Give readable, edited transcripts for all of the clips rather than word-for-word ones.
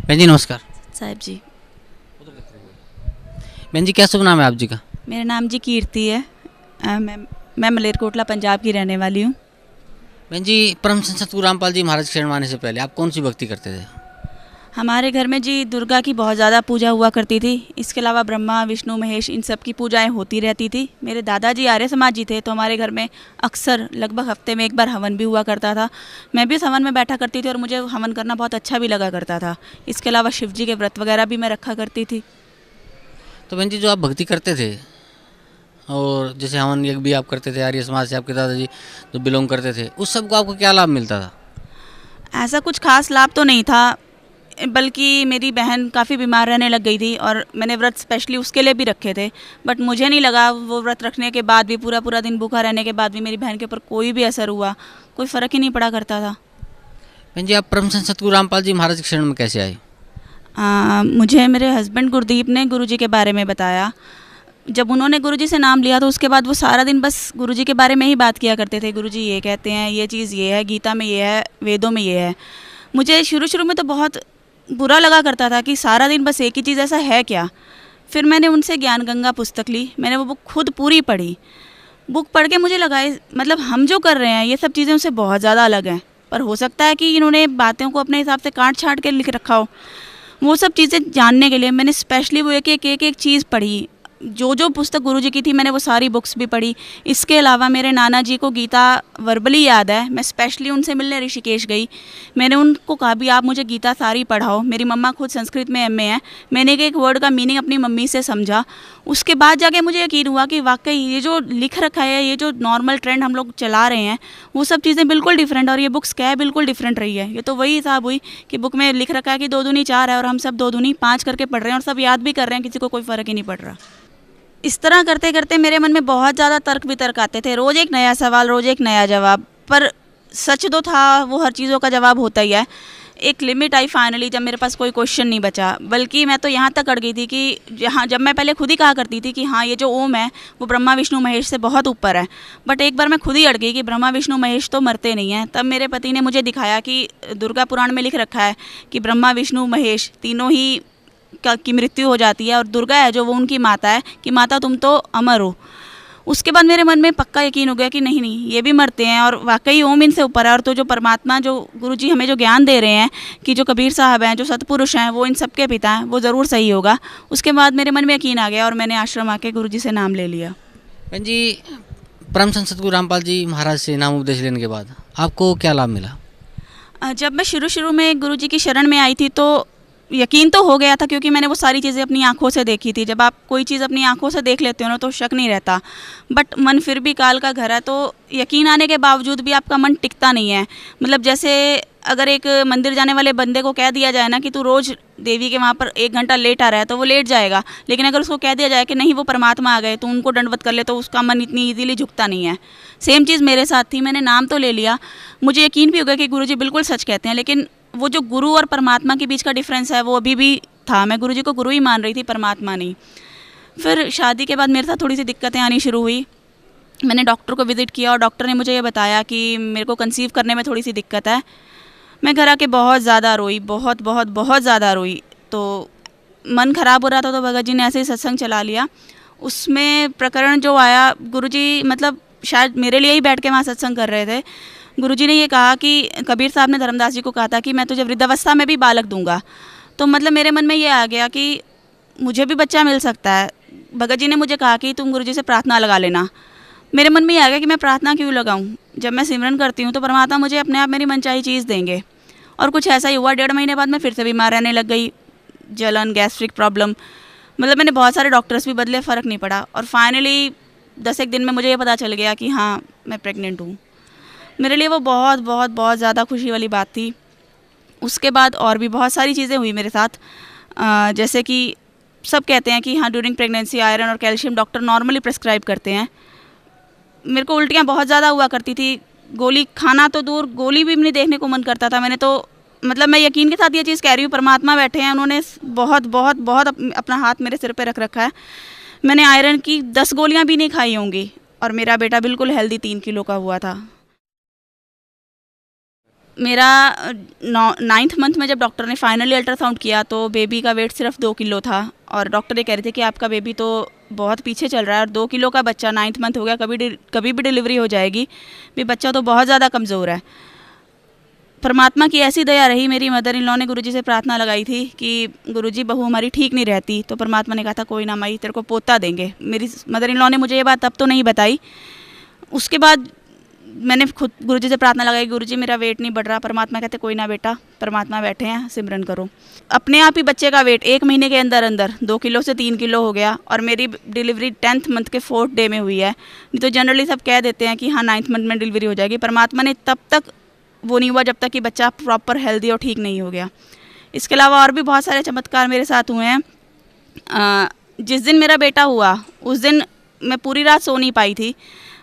बहन जी नमस्कार। साहिब जी। बहन जी क्या शुभ नाम है आप जी का? मेरा नाम जी कीर्ति है। मैं मलेरकोटला पंजाब की रहने वाली हूँ। बहन जी परम संत सतगुरु रामपाल जी महाराज के शरण में आने से पहले आप कौन सी भक्ति करते थे? हमारे घर में जी दुर्गा की बहुत ज़्यादा पूजा हुआ करती थी। इसके अलावा ब्रह्मा विष्णु महेश इन सब की पूजाएं होती रहती थी। मेरे दादाजी आर्य समाजी थे तो हमारे घर में अक्सर लगभग हफ्ते में एक बार हवन भी हुआ करता था। मैं भी उस हवन में बैठा करती थी और मुझे हवन करना बहुत अच्छा भी लगा करता था। इसके अलावा शिव जी के व्रत वगैरह भी मैं रखा करती थी। तो बहन जी जो आप भक्ति करते थे और जैसे हवन यज्ञ भी आप करते थे, आर्य समाज से आपके दादाजी जो बिलोंग करते थे, उस सब को आपको क्या लाभ मिलता था? ऐसा कुछ खास लाभ तो नहीं था, बल्कि मेरी बहन काफ़ी बीमार रहने लग गई थी और मैंने व्रत स्पेशली उसके लिए भी रखे थे। बट मुझे नहीं लगा वो व्रत रखने के बाद भी, पूरा पूरा दिन भूखा रहने के बाद भी मेरी बहन के ऊपर कोई भी असर हुआ, कोई फ़र्क ही नहीं पड़ा करता था। बहन जी आप परम संत सतगुरु रामपाल जी महाराज के शरण में कैसे आए? मुझे मेरे हस्बैंड गुरदीप ने गुरुजी के बारे में बताया। जब उन्होंने गुरुजी से नाम लिया तो उसके बाद वो सारा दिन बस गुरुजी के बारे में ही बात किया करते थे। गुरुजी ये कहते हैं, ये चीज़ ये है, गीता में ये है, वेदों में ये है। मुझे शुरू शुरू में तो बहुत बुरा लगा करता था कि सारा दिन बस एक ही चीज़, ऐसा है क्या। फिर मैंने उनसे ज्ञान गंगा पुस्तक ली, मैंने वो बुक खुद पूरी पढ़ी। बुक पढ़ के मुझे लगा मतलब हम जो कर रहे हैं ये सब चीज़ें उनसे बहुत ज़्यादा अलग हैं, पर हो सकता है कि इन्होंने बातों को अपने हिसाब से काट छाट के लिख रखा हो। वो सब चीज़ें जानने के लिए मैंने स्पेशली वो एक चीज़ पढ़ी। जो पुस्तक गुरुजी की थी मैंने वो सारी बुक्स भी पढ़ी। इसके अलावा मेरे नाना जी को गीता वर्बली याद है। मैं स्पेशली उनसे मिलने ऋषिकेश गई। मैंने उनको कहा भी आप मुझे गीता सारी पढ़ाओ। मेरी मम्मा खुद संस्कृत में एमए है। मैंने एक वर्ड का मीनिंग अपनी मम्मी से समझा। उसके बाद जाके मुझे यकीन हुआ कि वाकई ये जो लिख रखा है, ये जो नॉर्मल ट्रेंड हम लोग चला रहे हैं, वो सब चीज़ें बिल्कुल डिफरेंट, और ये बुक्स क्या है बिल्कुल डिफरेंट रही है। ये तो वही हिसाब हुई कि बुक में लिख रखा है कि 2 दूनी 4 है और हम सब 2 दूनी 5 करके पढ़ रहे हैं और सब याद भी कर रहे हैं, किसी को कोई फ़र्क ही नहीं पड़ रहा। इस तरह करते करते मेरे मन में बहुत ज़्यादा तर्क वितर्क आते थे। रोज़ एक नया सवाल, रोज़ एक नया जवाब। पर सच तो था, वो हर चीज़ों का जवाब होता ही है। एक लिमिट आई फाइनली जब मेरे पास कोई क्वेश्चन नहीं बचा। बल्कि मैं तो यहाँ तक अड़ गई थी कि जब मैं पहले खुद ही कहा करती थी कि हाँ ये जो ओम है वो ब्रह्मा विष्णु महेश से बहुत ऊपर है। बट एक बार मैं खुद ही अड़ गई कि ब्रह्मा विष्णु महेश तो मरते नहीं हैं। तब मेरे पति ने मुझे दिखाया कि दुर्गा पुराण में लिख रखा है कि ब्रह्मा विष्णु महेश तीनों ही की मृत्यु हो जाती है, और दुर्गा है जो वो उनकी माता है कि माता तुम तो अमर हो। उसके बाद मेरे मन में पक्का यकीन हो गया कि नहीं नहीं, ये भी मरते हैं और वाकई ओम इनसे ऊपर है। और तो जो परमात्मा, जो गुरुजी हमें जो ज्ञान दे रहे हैं कि जो कबीर साहब हैं, जो सतपुरुष हैं, वो इन सबके पिता हैं, वो ज़रूर सही होगा। उसके बाद मेरे मन में यकीन आ गया और मैंने आश्रम आके गुरुजी से नाम ले लिया। बहन जी परम संत सतगुरु रामपाल जी महाराज से नाम उपदेश लेने के बाद आपको क्या लाभ मिला? जब मैं शुरू में गुरुजी की शरण में आई थी तो यकीन तो हो गया था, क्योंकि मैंने वो सारी चीज़ें अपनी आंखों से देखी थी। जब आप कोई चीज़ अपनी आंखों से देख लेते हो ना तो शक नहीं रहता। बट मन फिर भी काल का घर है, तो यकीन आने के बावजूद भी आपका मन टिकता नहीं है। मतलब जैसे अगर एक मंदिर जाने वाले बंदे को कह दिया जाए ना कि तू रोज़ देवी के वहाँ पर 1 घंटा लेट आ रहा है, तो वो लेट जाएगा। लेकिन अगर उसको कह दिया जाए कि नहीं वो परमात्मा आ गए, तो उनको दंडवत कर ले, तो उसका मन इतनी ईजीली झुकता नहीं है। सेम चीज़ मेरे साथ थी। मैंने नाम तो ले लिया, मुझे यकीन भी हो गया कि गुरुजी बिल्कुल सच कहते हैं, लेकिन वो जो गुरु और परमात्मा के बीच का डिफरेंस है वो अभी भी था। मैं गुरुजी को गुरु ही मान रही थी, परमात्मा नहीं। फिर शादी के बाद मेरे साथ थोड़ी सी दिक्कतें आनी शुरू हुई। मैंने डॉक्टर को विज़िट किया और डॉक्टर ने मुझे ये बताया कि मेरे को कंसीव करने में थोड़ी सी दिक्कत है। मैं घर आके बहुत ज़्यादा रोई, बहुत ज़्यादा रोई। तो मन ख़राब हो रहा था तो भगत जी ने ऐसे ही सत्संग चला लिया। उसमें प्रकरण जो आया, गुरुजी मतलब शायद मेरे लिए ही बैठ के वहाँ सत्संग कर रहे थे। गुरुजी ने ये कहा कि कबीर साहब ने धर्मदास जी को कहा था कि मैं तुझे वृद्धावस्था में भी बालक दूंगा। तो मतलब मेरे मन में ये आ गया कि मुझे भी बच्चा मिल सकता है। भगत जी ने मुझे कहा कि तुम गुरुजी से प्रार्थना लगा लेना। मेरे मन में ये आ गया कि मैं प्रार्थना क्यों लगाऊं, जब मैं सिमरन करती हूँ तो परमात्मा मुझे अपने आप मेरी मनचाही चीज़ देंगे। और कुछ ऐसा ही हुआ। 1.5 महीने बाद मैं फिर से बीमार रहने लग गई। जलन, गैस्ट्रिक प्रॉब्लम, मतलब मैंने बहुत सारे डॉक्टर्स भी बदले, फ़र्क नहीं पड़ा। और फाइनली 10 एक दिन में मुझे ये पता चल गया कि हाँ मैं प्रेग्नेंट हूँ। मेरे लिए वो बहुत ज़्यादा खुशी वाली बात थी। उसके बाद और भी बहुत सारी चीज़ें हुई मेरे साथ। जैसे कि सब कहते हैं कि हाँ ड्यूरिंग प्रेगनेंसी आयरन और कैल्शियम डॉक्टर नॉर्मली प्रेस्क्राइब करते हैं। मेरे को उल्टियाँ बहुत ज़्यादा हुआ करती थी। गोली खाना तो दूर, गोली भी नहीं देखने को मन करता था। मैंने तो मतलब मैं यकीन के साथ ये चीज़ कह रही हूँ, परमात्मा बैठे हैं, उन्होंने बहुत अपना हाथ मेरे सिर पे रख रखा है। मैंने आयरन की 10 गोलियाँ भी नहीं खाई होंगी और मेरा बेटा बिल्कुल हेल्दी 3 किलो का हुआ था। मेरा 9th मंथ में जब डॉक्टर ने फाइनली अल्ट्रासाउंड किया तो बेबी का वेट सिर्फ 2 किलो था और डॉक्टर ये कह रहे थे कि आपका बेबी तो बहुत पीछे चल रहा है और 2 किलो का बच्चा 9th मंथ हो गया, कभी भी डिलीवरी हो जाएगी, भी बच्चा तो बहुत ज़्यादा कमज़ोर है। परमात्मा की ऐसी दया रही, मेरी मदर इन लॉ ने गुरुजी से प्रार्थना लगाई थी कि गुरुजी बहू हमारी ठीक नहीं रहती, तो परमात्मा ने कहा था कोई ना माई तेरे को पोता देंगे। मेरी मदर इन लॉ ने मुझे ये बात तब तो नहीं बताई। उसके बाद मैंने खुद गुरुजी से प्रार्थना लगाई, गुरुजी मेरा वेट नहीं बढ़ रहा। परमात्मा कहते कोई ना बेटा, परमात्मा बैठे हैं, सिमरन करो। अपने आप ही बच्चे का वेट 1 महीने के अंदर अंदर 2 किलो से 3 किलो हो गया और मेरी डिलीवरी 10th मंथ के 4th डे में हुई है। नहीं तो जनरली सब कह देते हैं कि हाँ 9th मंथ में डिलीवरी हो जाएगी। परमात्मा ने तब तक वो नहीं हुआ जब तक कि बच्चा प्रॉपर हेल्दी और ठीक नहीं हो गया। इसके अलावा और भी बहुत सारे चमत्कार मेरे साथ हुए हैं। जिस दिन मेरा बेटा हुआ उस दिन मैं पूरी रात सो नहीं पाई थी।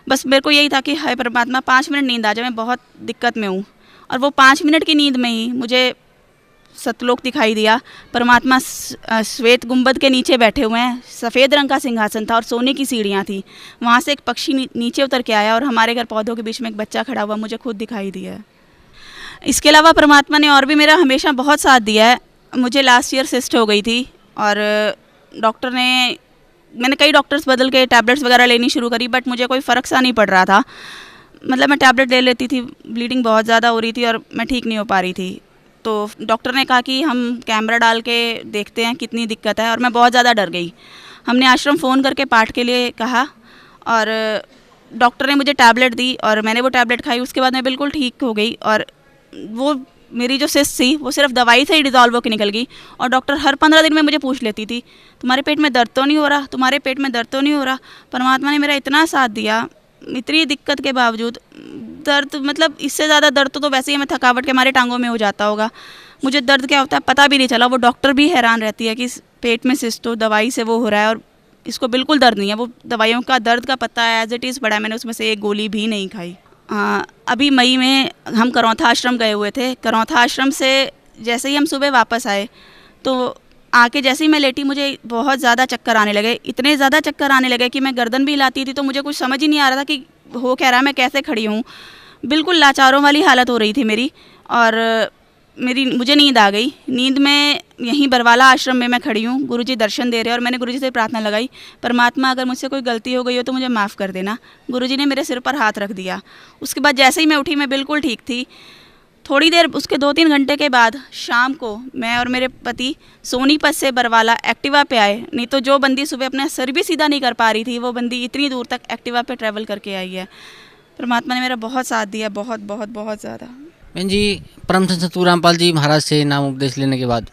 बस मेरे को यही था कि हाय परमात्मा 5 मिनट नींद आ जाए, मैं बहुत दिक्कत में हूँ। और वो 5 मिनट की नींद में ही मुझे सतलोक दिखाई दिया। परमात्मा श्वेत गुंबद के नीचे बैठे हुए हैं, सफ़ेद रंग का सिंहासन था और सोने की सीढ़ियाँ थी। वहाँ से एक पक्षी नीचे उतर के आया और हमारे घर पौधों के बीच में एक बच्चा खड़ा हुआ मुझे खुद दिखाई दिया। इसके अलावा परमात्मा ने और भी मेरा हमेशा बहुत साथ दिया है। मुझे लास्ट ईयर सिस्ट हो गई थी और डॉक्टर ने, मैंने कई डॉक्टर्स बदल के टैबलेट्स वगैरह लेनी शुरू करी, बट मुझे कोई फ़र्क सा नहीं पड़ रहा था। मतलब मैं टैबलेट ले लेती थी, ब्लीडिंग बहुत ज़्यादा हो रही थी और मैं ठीक नहीं हो पा रही थी। तो डॉक्टर ने कहा कि हम कैमरा डाल के देखते हैं कितनी दिक्कत है, और मैं बहुत ज़्यादा डर गई। हमने आश्रम फ़ोन करके पाठ के लिए कहा और डॉक्टर ने मुझे टैबलेट दी और मैंने वो टैबलेट खाई। उसके बाद मैं बिल्कुल ठीक हो गई और वो मेरी जो सिस्ट थी वो सिर्फ दवाई से ही डिज़ोल्व होकर निकल गई। और डॉक्टर हर 15 दिन में मुझे पूछ लेती थी तुम्हारे पेट में दर्द तो नहीं हो रहा, तुम्हारे पेट में दर्द तो नहीं हो रहा। परमात्मा ने मेरा इतना साथ दिया, इतनी दिक्कत के बावजूद। दर्द मतलब इससे ज़्यादा दर्द तो वैसे ही हमें थकावट के हमारे टांगों में हो जाता होगा, मुझे दर्द क्या होता है पता भी नहीं चला। वो डॉक्टर भी हैरान रहती है कि पेट में सिस्ट तो दवाई से वो हो रहा है और इसको बिल्कुल दर्द नहीं है। वो दवाइयों का दर्द का पता है एज इट इज़ पड़ा है, मैंने उसमें से एक गोली भी नहीं खाई। अभी मई में हम करौथा आश्रम गए हुए थे। करौथा आश्रम से जैसे ही हम सुबह वापस आए तो आके जैसे ही मैं लेटी मुझे बहुत ज़्यादा चक्कर आने लगे। इतने ज़्यादा चक्कर आने लगे कि मैं गर्दन भी हिलाती थी तो मुझे कुछ समझ ही नहीं आ रहा था कि हो क्या रहा है, मैं कैसे खड़ी हूँ। बिल्कुल लाचारों वाली हालत हो रही थी मेरी और मुझे नींद आ गई। नींद में यहीं बरवाला आश्रम में मैं खड़ी हूँ, गुरुजी दर्शन दे रहे हैं और मैंने गुरुजी से प्रार्थना लगाई, परमात्मा अगर मुझसे कोई गलती हो गई हो तो मुझे माफ़ कर देना। गुरुजी ने मेरे सिर पर हाथ रख दिया। उसके बाद जैसे ही मैं उठी मैं बिल्कुल ठीक थी। थोड़ी देर उसके 2-3 घंटे के बाद शाम को मैं और मेरे पति सोनीपत से बरवाला एक्टिवा पे आए। नहीं तो जो बंदी सुबह अपना सर भी सीधा नहीं कर पा रही थी वो बंदी इतनी दूर तक एक्टिवा पे ट्रैवल करके आई है। परमात्मा ने मेरा बहुत साथ दिया, बहुत बहुत बहुत ज़्यादा। बहन जी, परम संत सतगुरु रामपाल जी महाराज से नाम उपदेश लेने के बाद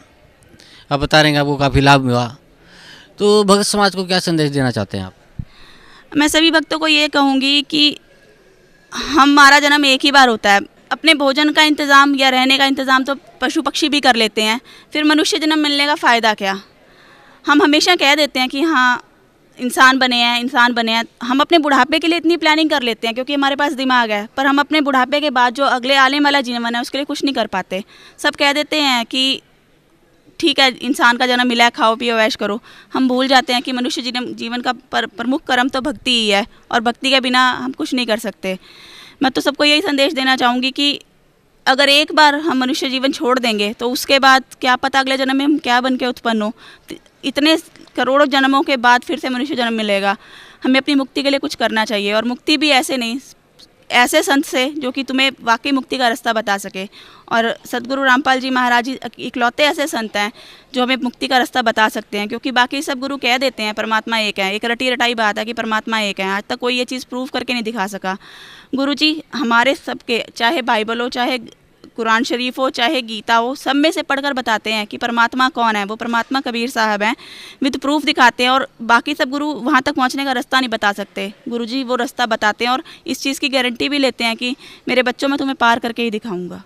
आप बता रहे हैं आपको काफ़ी लाभ हुआ, तो भक्त समाज को क्या संदेश देना चाहते हैं आप? मैं सभी भक्तों को ये कहूँगी कि हमारा जन्म एक ही बार होता है। अपने भोजन का इंतज़ाम या रहने का इंतज़ाम तो पशु पक्षी भी कर लेते हैं, फिर मनुष्य जन्म मिलने का फ़ायदा क्या। हम हमेशा कह देते हैं कि हाँ इंसान बने हैं। हम अपने बुढ़ापे के लिए इतनी प्लानिंग कर लेते हैं क्योंकि हमारे पास दिमाग है, पर हम अपने बुढ़ापे के बाद जो अगले आने वाला जीवन है उसके लिए कुछ नहीं कर पाते। सब कह देते हैं कि ठीक है इंसान का जन्म मिला है, खाओ पियो ऐश करो। हम भूल जाते हैं कि मनुष्य जीवन का प्रमुख कर्म तो भक्ति ही है और भक्ति के बिना हम कुछ नहीं कर सकते। मैं तो सबको यही संदेश देना चाहूँगी कि अगर एक बार हम मनुष्य जीवन छोड़ देंगे तो उसके बाद क्या पता अगले जन्म में हम क्या बन के उत्पन्न हो। इतने करोड़ों जन्मों के बाद फिर से मनुष्य जन्म मिलेगा। हमें अपनी मुक्ति के लिए कुछ करना चाहिए और मुक्ति भी ऐसे नहीं, ऐसे संत से जो कि तुम्हें वाकई मुक्ति का रास्ता बता सके। और सतगुरु रामपाल जी महाराज जी इकलौते ऐसे संत हैं जो हमें मुक्ति का रास्ता बता सकते हैं, क्योंकि बाकी सब गुरु कह देते हैं परमात्मा एक है, एक रटी रटाई बात है कि परमात्मा एक है। आज तक कोई ये चीज़ प्रूव करके नहीं दिखा सका। गुरु जी हमारे सबके, चाहे बाइबल हो, चाहे कुरान शरीफ हो, चाहे गीता हो, सब में से पढ़कर बताते हैं कि परमात्मा कौन है। वो परमात्मा कबीर साहब हैं, विद प्रूफ दिखाते हैं। और बाकी सब गुरु वहाँ तक पहुँचने का रास्ता नहीं बता सकते, गुरुजी वो रास्ता बताते हैं और इस चीज़ की गारंटी भी लेते हैं कि मेरे बच्चों में तुम्हें पार करके ही दिखाऊंगा।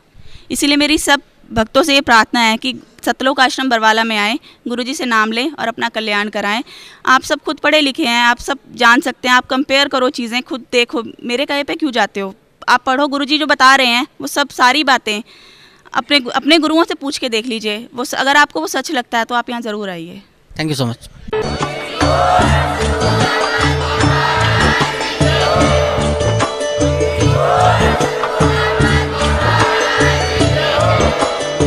इसीलिए मेरी सब भक्तों से ये प्रार्थना है कि सतलोक आश्रम बरवाला में आएँ, गुरुजी से नाम लें और अपना कल्याण कराएं। आप सब खुद पढ़े लिखे हैं, आप सब जान सकते हैं, आप कंपेयर करो चीज़ें, खुद देखो, मेरे कहे पे क्यों जाते हो। आप पढ़ो, गुरुजी जो बता रहे हैं वो सब सारी बातें अपने गुरुओं से पूछ के देख लीजिए। वो अगर आपको वो सच लगता है तो आप यहाँ ज़रूर आइए। Thank you so much.